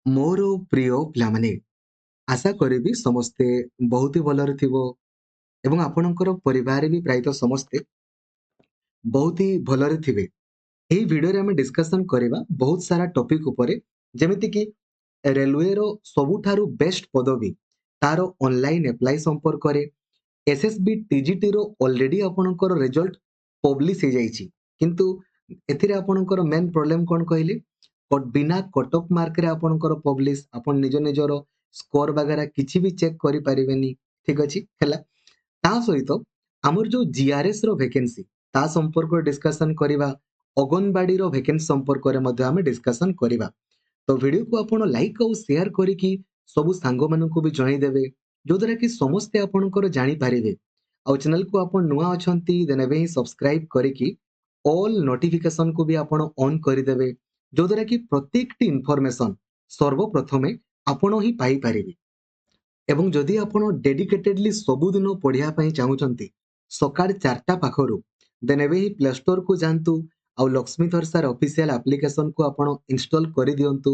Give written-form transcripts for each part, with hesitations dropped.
ମୋର ପ୍ରିୟ ପିଲାମାନେ, ଆଶା କରିବି ସମସ୍ତେ ବହୁତ ହି ଭଲରେ ଥିବ ଏବଂ ଆପଣଙ୍କର ପରିବାର ବି ପ୍ରାୟତଃ ସମସ୍ତେ ବହୁତ ହି ଭଲରେ ଥିବେ। ଏହି ଭିଡିଓରେ ଆମେ ଡିସ୍କସନ କରିବା ବହୁତ ସାରା ଟପିକ ଉପରେ, ଯେମିତିକି ରେଲୱେର ସବୁଠାରୁ ବେଷ୍ଟ ପଦବୀ, ତାର ଅନଲାଇନ ଆପ୍ଲାଇ ସମ୍ପର୍କରେ, ଏସଏସବି ଟିଜିଟିର ଅଲରେଡି ଆପଣଙ୍କର ରେଜଲ୍ଟ ପବ୍ଲିଶ ହେଇଯାଇଛି, କିନ୍ତୁ ଏଥିରେ ଆପଣଙ୍କର ମେନ୍ ପ୍ରୋବ୍ଲେମ କଣ କହିଲେ? ବିନା କଟଅଫ ମାର୍କରେ ଆପଣଙ୍କର ପବ୍ଲିଶ, ଆପଣ ନିଜ ନିଜର ସ୍କୋର ବଗେରା କିଛି ବି ଚେକ୍ କରିପାରିବେନି। ଠିକ ଅଛି, ହେଲା। ତା ସହିତ ଆମର ଯୋଉ ଜିଆରଏସ ର ଭେକେନ୍ସି, ତା ସମ୍ପର୍କରେ ଡିସ୍କସନ କରିବା, ଅଙ୍ଗନବାଡିର ଭେକେନ୍ସି ସମ୍ପର୍କରେ ମଧ୍ୟ ଆମେ ଡିସ୍କସନ କରିବା। ତ ଭିଡିଓକୁ ଆପଣ ଲାଇକ୍ ଆଉ ସେୟାର କରିକି ସବୁ ସାଙ୍ଗମାନଙ୍କୁ ବି ଜଣେଇଦେବେ, ଯୋଉଦ୍ୱାରା କି ସମସ୍ତେ ଆପଣଙ୍କର ଜାଣିପାରିବେ। ଆଉ ଚ୍ୟାନେଲକୁ ଆପଣ ନୂଆ ଅଛନ୍ତି ଦେନ୍ ଏବେ ହିଁ ସବସ୍କ୍ରାଇବ କରିକି ଅଲ୍ ନୋଟିଫିକେସନକୁ ବି ଆପଣ ଅନ୍ କରିଦେବେ, ଯୋଉଦ୍ୱାରା କି ପ୍ରତ୍ୟେକଟି ଇନଫର୍ମେସନ ସର୍ବପ୍ରଥମେ ଆପଣ ହିଁ ପାଇପାରିବେ। ଏବଂ ଯଦି ଆପଣ ଡେଡିକେଟେଡଲି ସବୁଦିନ ପଢିବା ପାଇଁ ଚାହୁଁଛନ୍ତି ସକାଳ 4ଟା ପାଖରୁ, ଦେନ୍ ଏବେ ହିଁ ପ୍ଲେ ଷ୍ଟୋରକୁ ଯାଆନ୍ତୁ ଆଉ ଲକ୍ଷ୍ମୀଧର ସାର୍ ଅଫିସିଆଲ ଆପ୍ଲିକେସନକୁ ଆପଣ ଇନଷ୍ଟଲ କରିଦିଅନ୍ତୁ,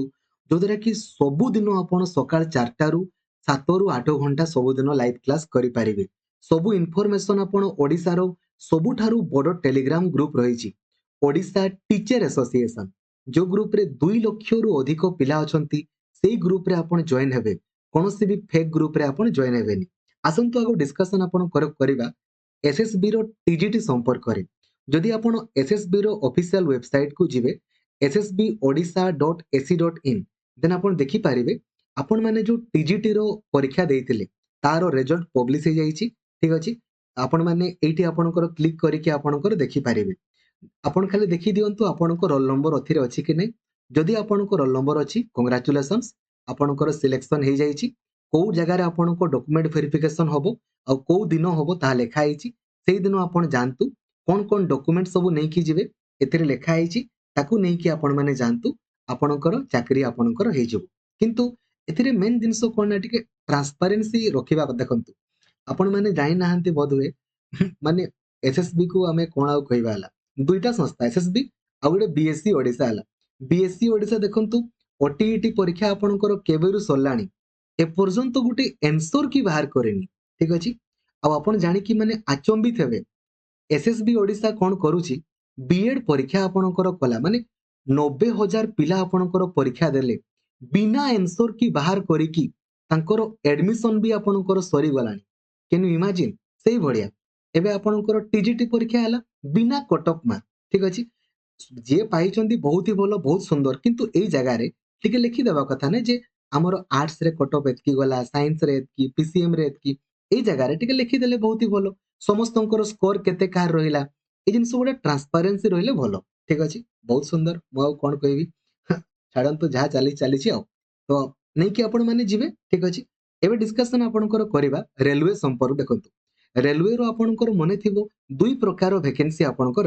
ଯୋଉଦ୍ୱାରା କି ସବୁଦିନ ଆପଣ ସକାଳ 4ଟାରୁ 7ରୁ 8 ଘଣ୍ଟା ସବୁଦିନ ଲାଇଭ କ୍ଲାସ କରିପାରିବେ। ସବୁ ଇନଫର୍ମେସନ ଆପଣ ଓଡ଼ିଶାର ସବୁଠାରୁ ବଡ଼ ଟେଲିଗ୍ରାମ ଗ୍ରୁପ ରହିଛି, ଓଡ଼ିଶା ଟିଚର ଆସୋସିଏସନ, ଯୋଉ ଗ୍ରୁପରେ 2 ଲକ୍ଷରୁ ଅଧିକ ପିଲା ଅଛନ୍ତି, ସେଇ ଗ୍ରୁପରେ ଆପଣ ଜଏନ ହେବେ। କୌଣସି ବି ଫେକ୍ ଗ୍ରୁପରେ ଆପଣ ଜଏନ ହେବେନି। ଆସନ୍ତୁ ଆଗ ଡିସ୍କସନ ଆପଣ କରିବା ଏସଏସବି ର ଟିଜିଟି ସମ୍ପର୍କରେ। ଯଦି ଆପଣ ଏସଏସବି ର ଅଫିସିଆଲ ୱେବସାଇଟକୁ ଯିବେ, ssbodisha.ac.in, ଦେନ୍ ଆପଣ ଦେଖିପାରିବେ ଆପଣ ମାନେ ଯୋଉ ଟିଜିଟି ର ପରୀକ୍ଷା ଦେଇଥିଲେ ତାର ରେଜଲ୍ଟ ପବ୍ଲିଶ ହେଇଯାଇଛି। ଠିକ ଅଛି, ଆପଣ ମାନେ ଏଇଠି ଆପଣଙ୍କର କ୍ଲିକ୍ କରିକି ଆପଣଙ୍କର ଦେଖିପାରିବେ। ଆପଣ ଖାଲି ଦେଖି ଦିଅନ୍ତୁ ଆପଣଙ୍କ ରୋଲ ନମ୍ବର ଏଥିରେ ଅଛି କି ନାହିଁ। ଯଦି ଆପଣଙ୍କ ରୋଲ ନମ୍ବର ଅଛି, କଂଗ୍ରାଚୁଲେସନ୍ସ, ଆପଣଙ୍କର ସିଲେକ୍ସନ ହେଇଯାଇଛି। କୋଉ ଜାଗାରେ ଆପଣଙ୍କ ଡକୁମେଣ୍ଟ ଭେରିଫିକେସନ ହବ ଆଉ କୋଉ ଦିନ ହବ ତାହା ଲେଖା ହେଇଛି, ସେଇ ଦିନ ଆପଣ ଯାଆନ୍ତୁ। କଣ କଣ ଡକୁମେଣ୍ଟ ସବୁ ନେଇକି ଯିବେ ଏଥିରେ ଲେଖା ହେଇଛି, ତାକୁ ନେଇକି ଆପଣ ମାନେ ଯାଆନ୍ତୁ, ଆପଣଙ୍କର ଚାକିରି ଆପଣଙ୍କର ହେଇଯିବ। କିନ୍ତୁ ଏଥିରେ ମେନ୍ ଜିନିଷ କଣ ନା, ଟିକେ ଟ୍ରାନ୍ସପାରେନ୍ସି ରଖିବା। ଦେଖନ୍ତୁ, ଆପଣ ମାନେ ଜାଣିନାହାନ୍ତି ବୋଧହୁଏ, ମାନେ ଏସଏସବି କୁ ଆମେ କଣ ଆଉ କହିବା, ହେଲା ଦୁଇଟା ସଂସ୍ଥା, ଏସଏସବି ଆଉ ଗୋଟେ ବିଏସସି ଓଡିଶା। ହେଲା, ବିଏସସି ଓଡିଶା ଦେଖନ୍ତୁ, ଓଟିଇଟି ପରୀକ୍ଷା ଆପଣଙ୍କର କେବେରୁ ସରିଲାଣି, ଏପର୍ଯ୍ୟନ୍ତ ଗୋଟେ ଏନ୍ସର କି ବାହାର କରେନି। ଠିକ ଅଛି, ଆଉ ଆପଣ ଜାଣିକି ମାନେ ଆଚମ୍ବିତ ହେବେ, ଏସଏସବି ଓଡିଶା କଣ କରୁଛି, ବିଏଡ ପରୀକ୍ଷା ଆପଣଙ୍କର କଲା ମାନେ 90,000 ପିଲା ଆପଣଙ୍କର ପରୀକ୍ଷା ଦେଲେ, ବିନା ଏନ୍ସର କି ବାହାର କରିକି ତାଙ୍କର ଏଡମିସନ ବି ଆପଣଙ୍କର ସରିଗଲାଣି। କେନ୍ ୟୁ ଇମାଜିନ୍? ସେଇଭଳିଆ ଏବେ ଆପଣଙ୍କର ଟିଜିଟି ପରୀକ୍ଷା ହେଲା ବିନା କଟଅଫ ମାର୍କ। ଠିକ ଅଛି, ଯିଏ ପାଇଛନ୍ତି ବହୁତ ହି ଭଲ, ବହୁତ ସୁନ୍ଦର, କିନ୍ତୁ ଏଇ ଜାଗାରେ ଟିକେ ଲେଖିଦେବା କଥା ନା ଯେ ଆମର ଆର୍ଟ୍ସ ରେ କଟଅଫ ଏତିକି ଗଲା, ସାଇନ୍ସ ରେ ଏତିକି, ପିସିଏମ ରେ ଏତିକି। ଏଇ ଜାଗାରେ ଟିକେ ଲେଖିଦେଲେ ବହୁତ ହି ଭଲ, ସମସ୍ତଙ୍କର ସ୍କୋର କେତେ କାହାର ରହିଲା, ଏଇ ଜିନିଷ ଗୁଡା ଟ୍ରାନ୍ସପାରେନ୍ସି ରହିଲେ ଭଲ। ଠିକ ଅଛି, ବହୁତ ସୁନ୍ଦର, ମୁଁ ଆଉ କଣ କହିବି। ଛାଡନ୍ତୁ, ଯାହା ଚାଲିଛି ଚାଲିଛି। ଆଉ ତ ନେଇକି ଆପଣ ମାନେ ଯିବେ। ଠିକ ଅଛି, ଏବେ ଡିସ୍କସନ ଆପଣଙ୍କର କରିବା ରେଲୱେ ସମ୍ପର୍କ। ଦେଖନ୍ତୁ, ରେଲୱେର ଆପଣଙ୍କର ମନେ ଥିବ 2 ପ୍ରକାର ଭେକେନ୍ସି ଆପଣଙ୍କର।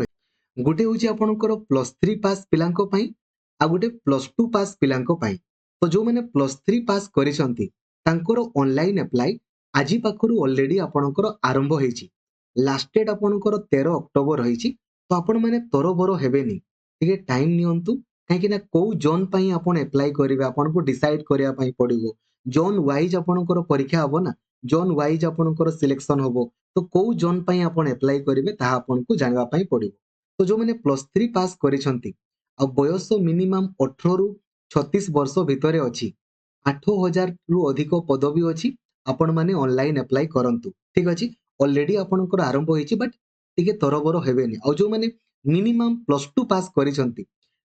ଗୋଟେ ହଉଛି ଆପଣଙ୍କର +3 ପାସ୍ ପିଲାଙ୍କ ପାଇଁ, ଆଉ ଗୋଟେ +2 ପାସ୍ ପିଲାଙ୍କ ପାଇଁ। ତ ଯୋଉମାନେ +3 ପାସ୍ କରିଛନ୍ତି ତାଙ୍କର ଅନଲାଇନ ଆପ୍ଲାଇ ଆଜି ପାଖରୁ ଅଲରେଡି ଆପଣଙ୍କର ଆରମ୍ଭ ହେଇଛି। ଲାଷ୍ଟ ଡେଟ୍ ଆପଣଙ୍କର 13 ଅକ୍ଟୋବର ରହିଛି। ତ ଆପଣ ମାନେ ତରବର ହେବେନି, ଟିକେ ଟାଇମ ନିଅନ୍ତୁ, କାହିଁକି ନା କୋଉ ଜୋନ୍ ପାଇଁ ଆପଣ ଆପ୍ଲାଇ କରିବେ ଆପଣଙ୍କୁ ଡିସାଇଡ କରିବା ପାଇଁ ପଡିବ। ଜୋନ୍ ୱାଇଜ ଆପଣଙ୍କର ପରୀକ୍ଷା ହବ ନା, ଜୋନ୍ ୱାଇଜ ଆପଣଙ୍କର ସିଲେକ୍ସନ ହବ। ତ କୋଉ ଜୋନ୍ ପାଇଁ ଆପଣ ଆପ୍ଲାଇ କରିବେ ତାହା ଆପଣଙ୍କୁ ଜାଣିବା ପାଇଁ ପଡିବ। ତ ଯୋଉମାନେ +3 ପାସ୍ କରିଛନ୍ତି ଆଉ ବୟସ ମିନିମମ୍ 18ରୁ 36 ବର୍ଷ ଭିତରେ ଅଛି, 8,000ରୁ ଅଧିକ ପଦବୀ ଅଛି, ଆପଣ ମାନେ ଅନଲାଇନ ଆପ୍ଲାଇ କରନ୍ତୁ। ଠିକ ଅଛି, ଅଲରେଡି ଆପଣଙ୍କର ଆରମ୍ଭ ହେଇଛି, ବଟ୍ ଟିକେ ତରବର ହେବେନି। ଆଉ ଯୋଉମାନେ ମିନିମମ୍ +2 ପାସ୍ କରିଛନ୍ତି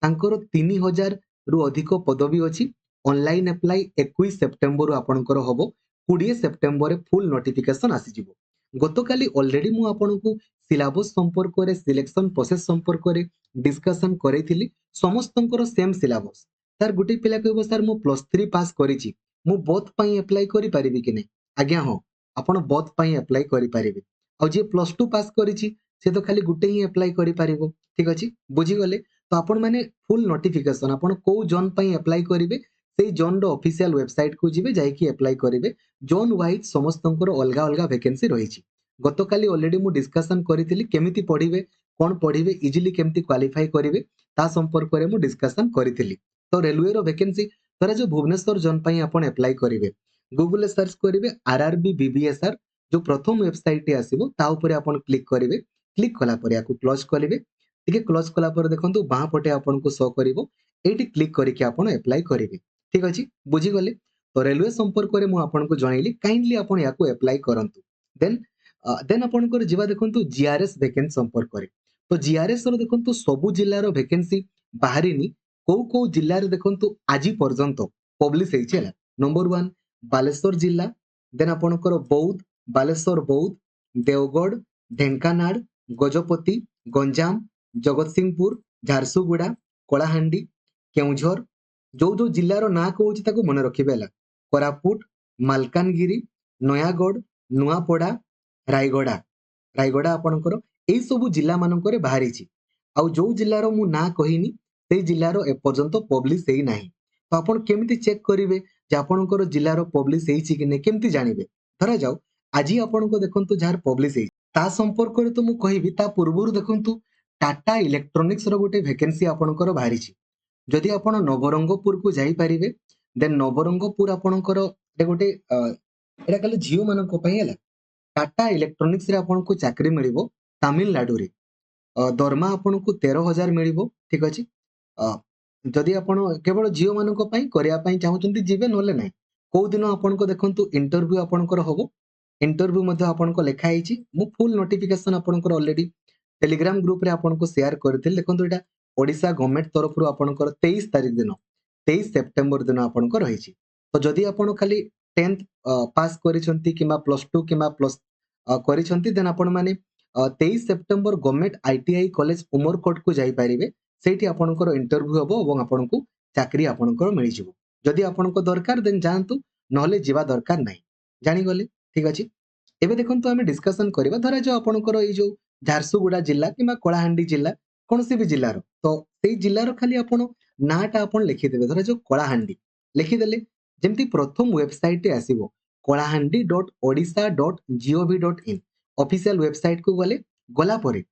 ତାଙ୍କର 3,000ରୁ ଅଧିକ ପଦବୀ ଅଛି। ଅନଲାଇନ ଆପ୍ଲାଇ 21 ସେପ୍ଟେମ୍ବରରୁ ଆପଣଙ୍କର ହବ, 20 ସେପ୍ଟେମ୍ବରରେ ଫୁଲ ନୋଟିଫିକେସନ ଆସିଯିବ। ଗତକାଲି ଅଲରେଡି ମୁଁ ଆପଣଙ୍କୁ ସିଲାବସ ସମ୍ପର୍କରେ, ସିଲେକ୍ସନ ପ୍ରୋସେସ ସମ୍ପର୍କରେ ଡିସ୍କସନ କରିଥିଲି। ସମସ୍ତଙ୍କର ସେମ୍ ସିଲାବସ। ସାର୍ ଗୋଟେ ପିଲା କହିବ, ସାର୍ ମୁଁ +3 ପାସ୍ କରିଛି, ମୁଁ ବୋଥ୍ ପାଇଁ ଆପ୍ଲାଇ କରିପାରିବି କି ନାହିଁ? ଆଜ୍ଞା ହଁ, ଆପଣ ବୋଥ୍ ପାଇଁ ଆପ୍ଲାଇ କରିପାରିବେ। ଆଉ ଯିଏ +2 ପାସ୍ କରିଛି ସେ ତ ଖାଲି ଗୋଟେ ହିଁ ଆପ୍ଲାଇ କରିପାରିବ। ଠିକ ଅଛି, ବୁଝିଗଲେ? ତ ଆପଣ ମାନେ ଫୁଲ ନୋଟିଫିକେସନ, ଆପଣ କୋଉ ଜୋନ୍ ପାଇଁ ଆପ୍ଲାଇ କରିବେ ସେଇ ଜୋନ୍ ର ଅଫିସିଆଲ ୱେବସାଇଟ କୁ ଯିବେ, ଯାଇକି ଆପ୍ଲାଇ କରିବେ। ଜୋନ୍ ୱାଇଜ ସମସ୍ତଙ୍କର ଅଲଗା ଅଲଗା ଭେକେନ୍ସି ରହିଛି। ଗତକାଲି ଅଲରେଡି ମୁଁ ଡିସ୍କସନ କରିଥିଲି କେମିତି ପଢିବେ, କଣ ପଢିବେ, ଇଜିଲି କେମିତି କ୍ୱାଲିଫାଇ କରିବେ, ତା ସମ୍ପର୍କରେ ମୁଁ ଡିସ୍କସନ କରିଥିଲି। ତ ରେଲୱେର ଭେକେନ୍ସି ଧରା जो भुवनेश्वर जोन पई आपण अप्लाई करिवे गूगल रे सर्च करिवे आरआरबी बीबीएसआर जो प्रथम वेबसाइट आसीबो ता ऊपर आपण क्लिक करिवे क्लिक कला पर याकू क्लोज करिवे टिके क्लोज कला पर देखंतु बाहा पटे आपण को शो करिवो एटी क्लिक करके आपण अप्लाई करिवे ठीक अछि बुझी गले तो रेलवे संपर्क रे मु आपण को जणाइली काइंडली आपण याकू अप्लाई करंतु देन आपण को जिवा देखंतु जीआरएस वैकेंसी संपर्क रे तो जीआरएस रो देखंतु सबु जिल्ला रो वैकेंसी बाहरिनी को जिल्ला रे देखंतु आजि पर्यंत पब्लिश हेछि हला नंबर 1 बालेश्वर जिल्ला देन आपणकर बौद्ध बालेश्वर बौद्ध देवगढ़ ढेंकानाल गजपति गंजाम जगतसिंहपुर झारसुगुड़ा कलाहांडी केउझर जो जिल्लार ना कहूँ ताको मन रखिबे हला कोरापुट मालकानगिरी नयागढ़ नुआपड़ा रायगड़ा रायगड़ा आपणकर एई सबु जिल्ला मानकर बाहरिछि आउ जो जिल्लार मु ना कहिनी से जिल्लार एपर्यंत पब्लिश हेई नाही तो आपण केमिति चेक करिवे जे आपणकर जिल्लार पब्लिश हेइछि कि नै केमिति जानिबे धरा जाऊ आज आपनको देखंतु जार पब्लिश हेइ ता संपर्क रे तो मु कहिबी ता पूर्वरु देखंतु टाटा इलेक्ट्रोनिक्स रो गोटे वैकेंसी आपणकर बाहरिछि जदि आपण नवरंगपुर को जाई परिवे देन नवरंगपुर आपणकर गोटे एटा खाली झियो मानको पई हला टाटा इलेक्ट्रोनिक्स रे आपनको चाकरी मिलिबो तमिलनाडु रे दरमा आपनको 13,000 मिलिबो ठीक अछि जदि आपण केवल झियो मानको पई करिया पई चाहुचंती जिबे नले नै को दिन आपनको देखंतु इंटरव्यू आपणकर होबो इंटरव्यू मध्ये आपनको लेखा आइछि मु फुल नोटिफिकेशन आपणकर ऑलरेडी टेलीग्राम ग्रुप रे आपनको शेयर करथिल देखंतु एटा ओडिसा गवर्नमेंट तरफ रु आपणकर 23 तारिख दिन 23 सेप्टेम्बर दिन आपणकर रहिछि तो जदि आपण खाली 10th पास करिसंती किमा +2 किमा प्लस करिसंती देन आपण माने 23 September government ITI college Umerkote को जाई परिबे सेठी आपणकर इंटरव्यू हबो एवं आपणको चाकरी आपणकर मिलि जिवो जदि आपणको दरकार देन जानतु नहले जिवा दरकार नाही जानि गले ठीक अछि एबे देखंतु हमें डिस्कशन करबा धरा जो आपणकर ए जो झारसुगुड़ा जिल्ला किमा कलाहांडी जिल्ला कोनसी भी जिल्लार तो सेई जिल्लार खाली आपण नाटा आपण लिखि देबे धरा जो कलाहांडी लिखि देले जेमति प्रथम वेबसाइट आसीबो kalahandi.odisha.gov.in ऑफिशियल वेबसाइट को गला परे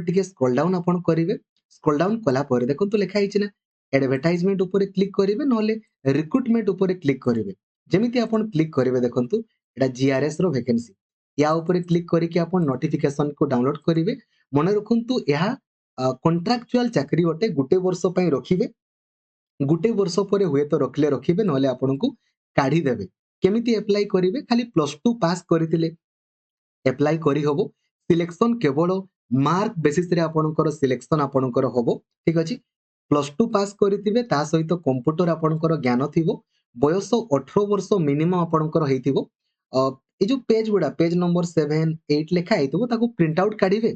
टिके स्क्रॉल डाउन आपण करिवे स्क्रॉल डाउन कला परे देखंतु लेखा हिछि ना एडवर्टाइजमेंट ऊपर क्लिक करिवे नहले रिक्रूटमेंट ऊपर क्लिक करिवे जेमिति आपण क्लिक करिवे देखंतु एटा जीआरएस रो वैकेंसी या ऊपर क्लिक करिके आपण नोटिफिकेशन को डाउनलोड करिवे मन रखंतु यहा कॉन्ट्रैक्चुअल चाकरी ओटे गुटे वर्ष पई रखिवे गुटे वर्ष परे हुए तो रखले रखिवे नहले आपनको काढी देबे केमिति अप्लाई करिवे खाली +2 पास करितिले अप्लाई करी होबो सिलेक्शन केवल मार्क बेसिस रे आपणकर सिलेक्शन आपणकर होबो ठीक अछि +2 पास करितिबे ता सहित कंप्यूटर आपणकर ज्ञान थिबो बयस 18 वर्ष मिनिमम आपणकर हेइथिबो ए जो पेज गुडा पेज नंबर 7 8 लेखा हेइथिबो ताको प्रिंट आउट काढिबे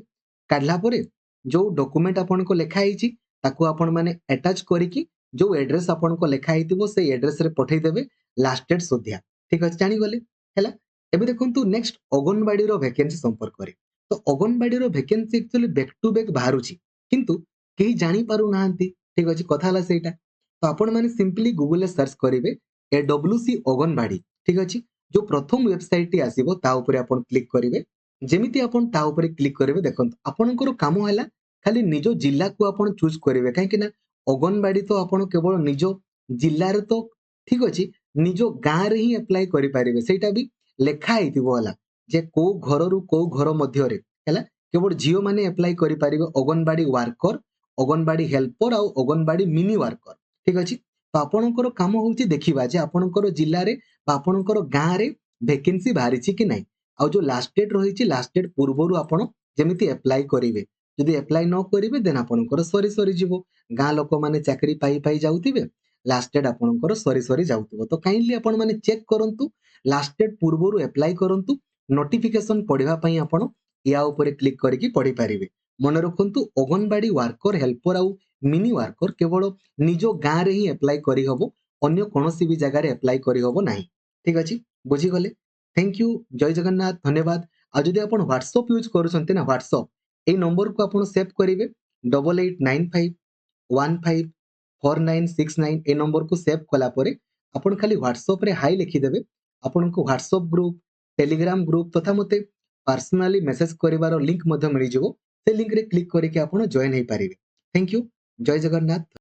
काढला परे जो डॉक्यूमेंट आपनको लेखा हेइछि ताको आपण माने अटैच करिकि जो एड्रेस आपनको लेखा हेइथिबो से एड्रेस रे पठेइ देबे लास्ट डेट सोधिया ठीक अछि जानि गले हैला एबे देखंतु नेक्स्ट अगनबाड़ी रो वैकेंसी संपर्क करे तो अगनबाड़ी रो vacancy actually back to back बाहरुची किंतु केही जानि पारु नाहंती ठीक अछि कथा हला सेटा तो आपण माने सिंपली गूगल रे सर्च करिवे एडब्ल्यूसी अगनबाड़ी ठीक अछि जो प्रथम वेबसाइट टी आसीबो ता ऊपर आपण क्लिक करिवे जेमिति आपण ता ऊपर क्लिक करिवे देखंतु आपणकर काम हैला खाली निजो जिल्ला को आपण चूज करिवे काहे कि ना अगनबाड़ी तो आपण केवल निजो जिल्ला रे तो ठीक अछि निजो गां रे ही अप्लाई करि पारिबे सेटा भी लेखा हेतिबो हला जे को घर रु को घर मध्य रे हला केवल जियो माने अप्लाई करि पारिबे अगनबाड़ी वर्कर अगनबाड़ी हेल्पर आ अगनबाड़ी मिनी वर्कर ठीक अछि तो आपणकर काम होउची देखिबा जे आपणकर जिल्ला रे बा आपणकर गां रे वैकेंसी बाहरिछि कि नै आ जो लास्ट डेट रहिछि लास्ट डेट पूर्वरु आपण जेमिति अप्लाई करिवे जदि अप्लाई न करिवे देन आपणकर सरी जिवो गां लोक माने चाकरी पाई जाउतिबे लास्ट डेट आपणकर सरी जाउतिबो तो काइंडली आपण माने चेक करंतु लास्ट डेट पूर्वरु अप्लाई करंतु नोटिफिकेशन पढिबा पई आपण या ऊपर क्लिक करिकि पढि पारिबे मन रखंतु अगनबाड़ी वर्कर हेल्पर आउ मिनी वर्कर केवल निजो गां रे ही अप्लाई करि हबो अन्य कोनोसी भी जगह रे अप्लाई करि हबो नाही ठीक अछि बुझी गले थैंक यू जय जगन्नाथ धन्यवाद आ जदि आपण WhatsApp यूज करूछंती ना WhatsApp ए नंबर को आपण सेव करिवे 8895154969 ए नंबर को सेव कला परे आपण खाली WhatsApp रे हाई लिखि देबे आपण को WhatsApp ग्रुप टेलीग्राम ग्रुप तथा मते पर्सनली मेसेज करिवार लिंक मध्ये मिलि जिवो से लिंक रे क्लिक करिके आपण जॉइन हे पारिबे थैंक यू जय जगन्नाथ